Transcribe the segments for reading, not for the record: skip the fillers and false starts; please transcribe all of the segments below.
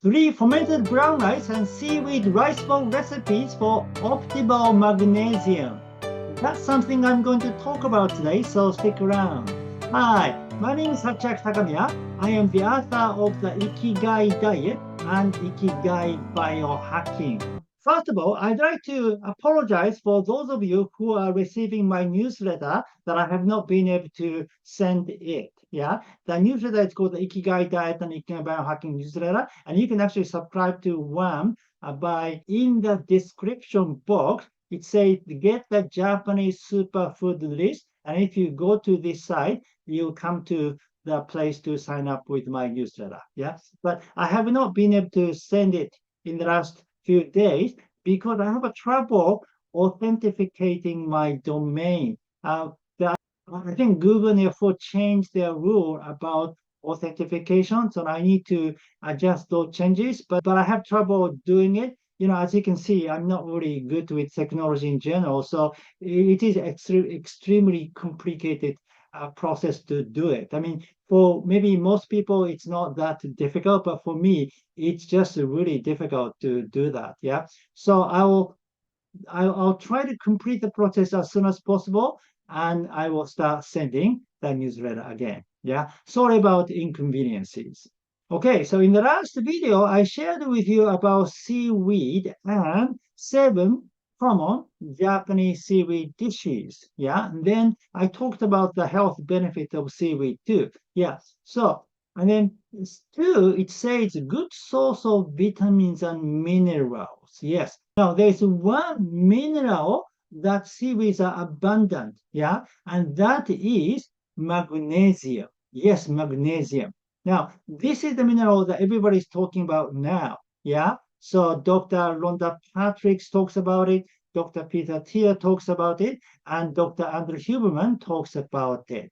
3 fermented brown rice and seaweed rice bowl recipes for optimal magnesium. That's something I'm going to talk about today, so stick around. Hi, my name is Sachiaki Takamiya. I am the author of the Ikigai Diet and Ikigai Bio-Hacking. First of all, I'd like to apologize for those of you who are receiving my newsletter that I have not been able to send it. Yeah, the newsletter is called the Ikigai Diet and Ikigai Bio-Hacking newsletter, and you can actually subscribe to one by in the description box. It says get the Japanese superfood list, and if you go to this site, you'll come to the place to sign up with my newsletter. Yeah, but I have not been able to send it in the last few days because I have a trouble authenticating my domain. I think Google therefore changed their rule about authentication, so I need to adjust those changes. But I have trouble doing it. As you can see, I'm not really good with technology in general, so it is extremely complicated process to do it. I mean, for maybe most people, it's not that difficult, but for me, it's just really difficult to do that. Yeah. So I'll try to complete the process as soon as possible, and I will start sending the newsletter again. Yeah. Sorry about inconveniences. Okay, so in the last video, I shared with you about seaweed and 7 common Japanese seaweed dishes. Yeah, and then I talked about the health benefit of seaweed too. Yeah, so and then 2, it says good source of vitamins and minerals. Yes. Now there's one mineral that seaweeds are abundant. Yeah, and that is magnesium. Yes, magnesium. Now, this is the mineral that everybody's talking about now. Yeah. So Dr. Ronda Patrik talks about it, Dr. Peter Attia talks about it, and Dr. Andrew Huberman talks about it.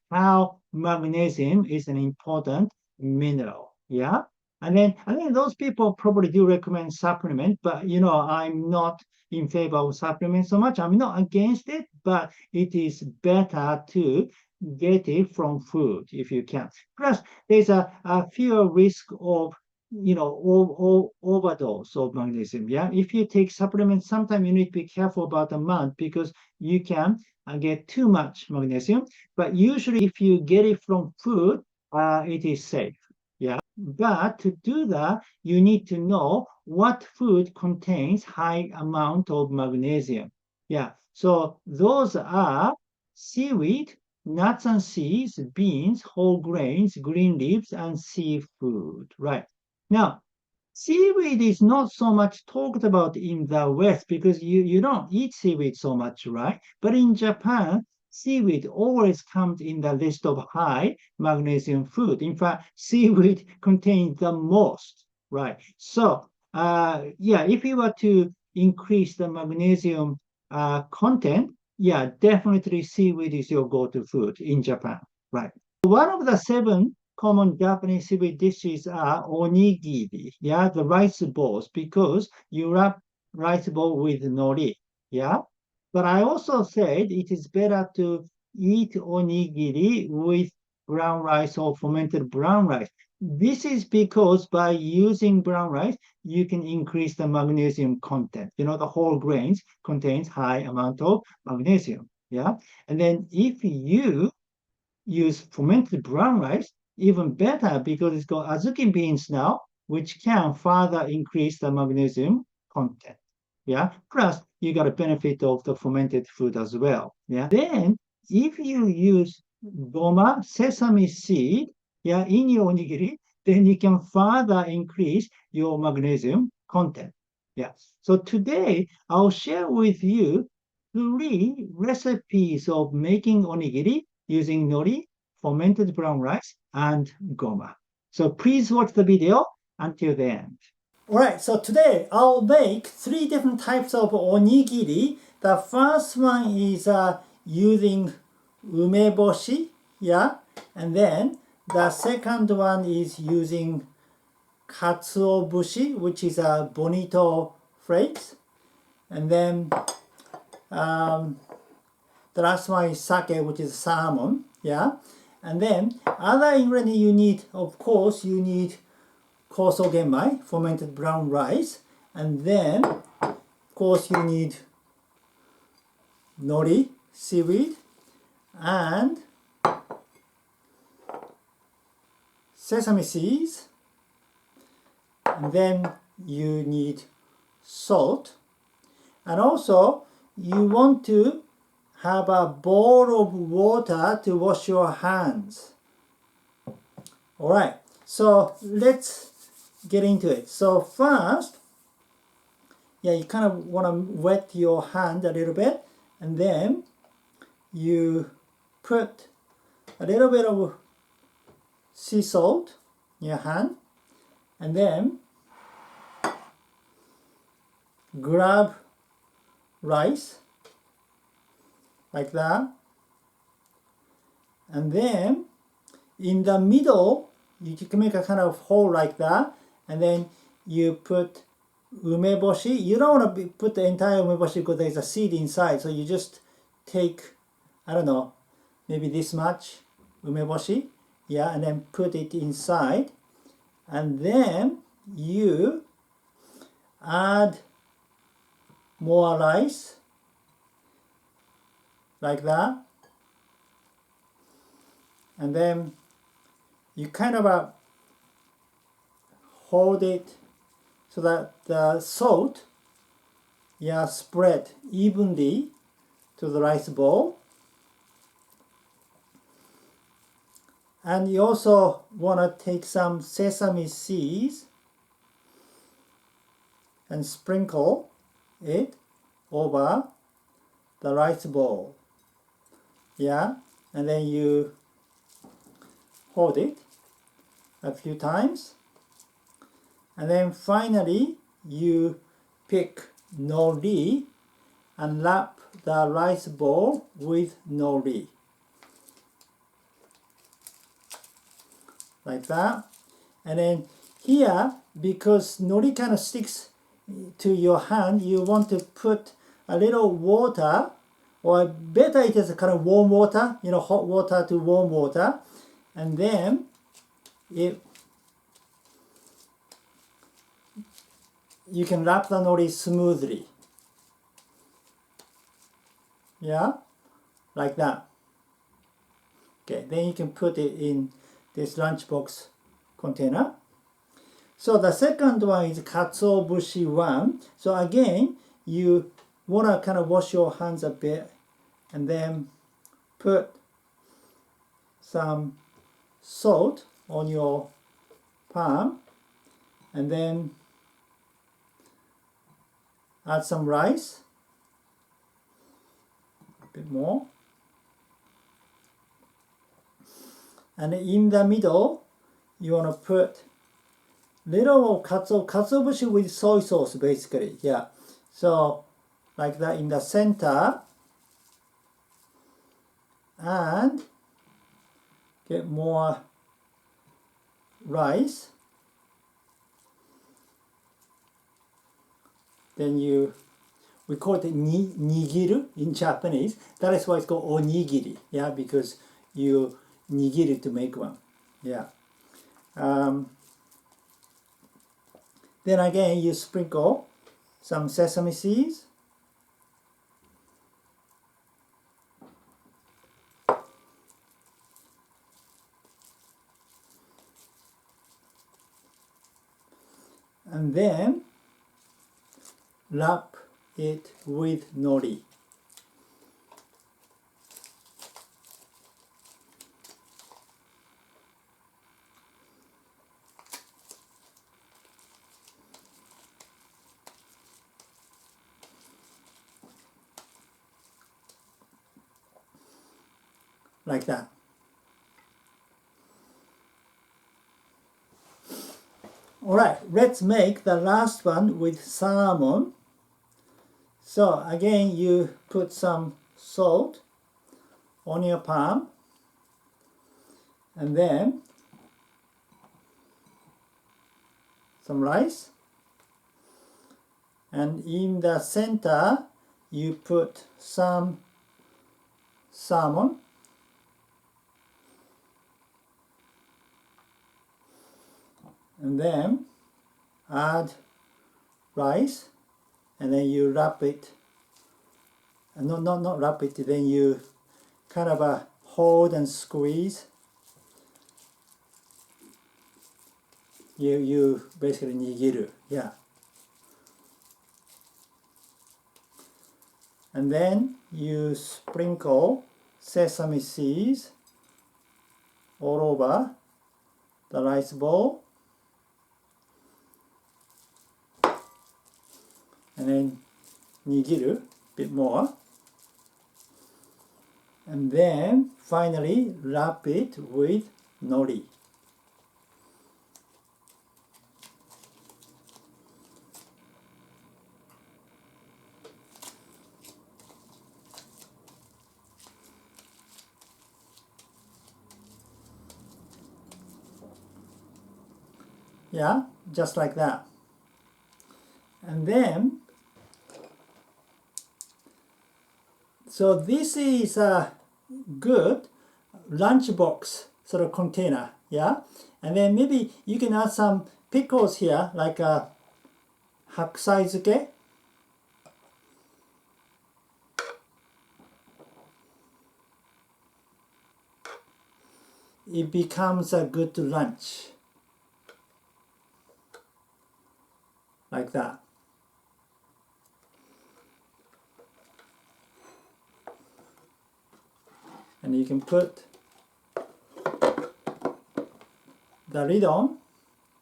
How magnesium is an important mineral. Yeah. And then I think those people probably do recommend supplement, but I'm not in favor of supplements so much. I'm not against it, but it is better to get it from food if you can. Plus, there's a fewer risk of overdose of magnesium. Yeah, if you take supplements, sometimes you need to be careful about the amount because you can get too much magnesium. But usually, if you get it from food, it is safe. Yeah, but to do that, you need to know what food contains high amount of magnesium. Yeah, so those are seaweed, nuts and seeds, beans, whole grains, green leaves, and seafood. Right. Now, seaweed is not so much talked about in the West because you don't eat seaweed so much, right? But in Japan, seaweed always comes in the list of high magnesium food. In fact, seaweed contains the most, right? So, yeah, if you were to increase the magnesium content, yeah, definitely seaweed is your go-to food in Japan, right? One of the 7 common Japanese seaweed dishes are onigiri, yeah, the rice balls, because you wrap rice ball with nori, yeah. But I also said it is better to eat onigiri with brown rice or fermented brown rice. This is because by using brown rice, you can increase the magnesium content. The whole grains contains high amount of magnesium, yeah. And then if you use fermented brown rice, even better because it's got azuki beans now, which can further increase the magnesium content. Yeah. Plus, you got a benefit of the fermented food as well. Yeah. Then, if you use goma, sesame seed, yeah, in your onigiri, then you can further increase your magnesium content. Yeah. So today, I'll share with you 3 recipes of making onigiri using nori, fermented brown rice, and goma. So please watch the video until the end. All right, so today I'll make 3 different types of onigiri. The first one is using umeboshi, yeah, and then the second one is using katsuobushi, which is a bonito flakes, and then the last one is sake, which is salmon, yeah. And then other ingredient you need, of course, you need Koso Genmai, fermented brown rice, and then of course you need nori, seaweed, and sesame seeds, and then you need salt, and also you want to have a bowl of water to wash your hands. Alright, so let's get into it. So first, you kind of want to wet your hand a little bit, and then you put a little bit of sea salt in your hand, and then grab rice like that, and then in the middle you can make a kind of hole like that, and then you put umeboshi. You don't want to put the entire umeboshi because there's a seed inside, so you just take, I don't know, maybe this much umeboshi, and then put it inside, and then you add more rice like that, and then you kind of hold it so that the salt spread evenly to the rice bowl. And you also want to take some sesame seeds and sprinkle it over the rice bowl. And then you hold it a few times, and then finally you pick nori and wrap the rice bowl with nori like that. And then here, because nori kind of sticks to your hand, you want to put a little water, or better it is kind of warm water, hot water to warm water, and then you can wrap the nori smoothly, like that. Okay, then you can put it in this lunchbox container. So the second one is katsuobushi one. So again, you want to kind of wash your hands a bit, and then put some salt on your palm, and then add some rice, a bit more, and in the middle you want to put little katsuobushi with soy sauce, basically. So like that in the center, and get more rice. Then we call it nigiru in Japanese. That is why it's called onigiri, because you nigiri to make one. Then again you sprinkle some sesame seeds, and then wrap it with nori. Like that. Alright, let's make the last one with salmon. So again, you put some salt on your palm, and then some rice, and in the center you put some salmon, and then add rice, and then you wrap it, not wrap it, then you kind of hold and squeeze. You basically nigiru, yeah. And then you sprinkle sesame seeds all over the rice bowl. And then nigiru a bit more. And then finally wrap it with nori. Yeah, just like that. And then, so this is a good lunchbox sort of container, yeah? And then maybe you can add some pickles here, like a hakusai zuke. It becomes a good lunch. Like that. And you can put the lid on.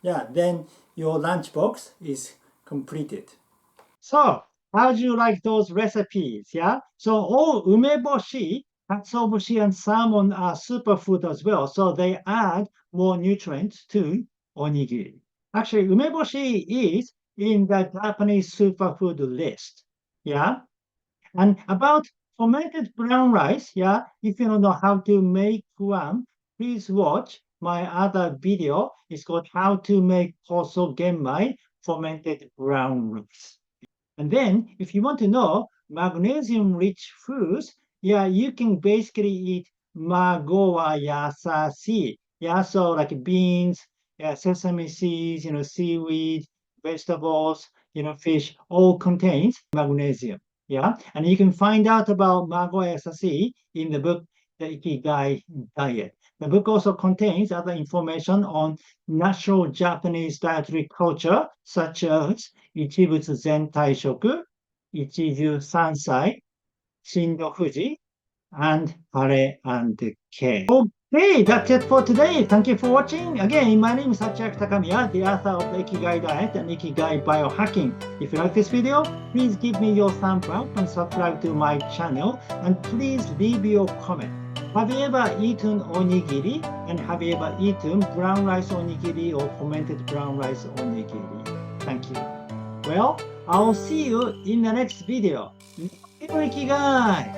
Yeah, then your lunchbox is completed. So, how do you like those recipes? Yeah. So all umeboshi, katsuobushi, and salmon are superfood as well. So they add more nutrients to onigiri. Actually, umeboshi is in the Japanese superfood list. Yeah. And about fermented brown rice, yeah, if you don't know how to make one, please watch my other video. It's called How to Make Koso Genmai Fermented Brown Rice. And then, if you want to know magnesium-rich foods, yeah, you can basically eat mago wa yasashi. Yeah, so like beans, yeah, sesame seeds, seaweed, vegetables, fish, all contains magnesium. Yeah, and you can find out about mago yasashi in the book, The Ikigai Diet. The book also contains other information on natural Japanese dietary culture, such as 一物全体食、一汁三菜、新の富士, and Hare and K. Okay, that's it for today. Thank you for watching. Again, my name is Sachiaki Takamiya, the author of the Ikigai Diet and Ikigai Bio-Hacking. If you like this video, please give me your thumbs up and subscribe to my channel. And please leave your comment. Have you ever eaten onigiri? And have you ever eaten brown rice onigiri or fermented brown rice onigiri? Thank you. Well, I'll see you in the next video. Ikigai!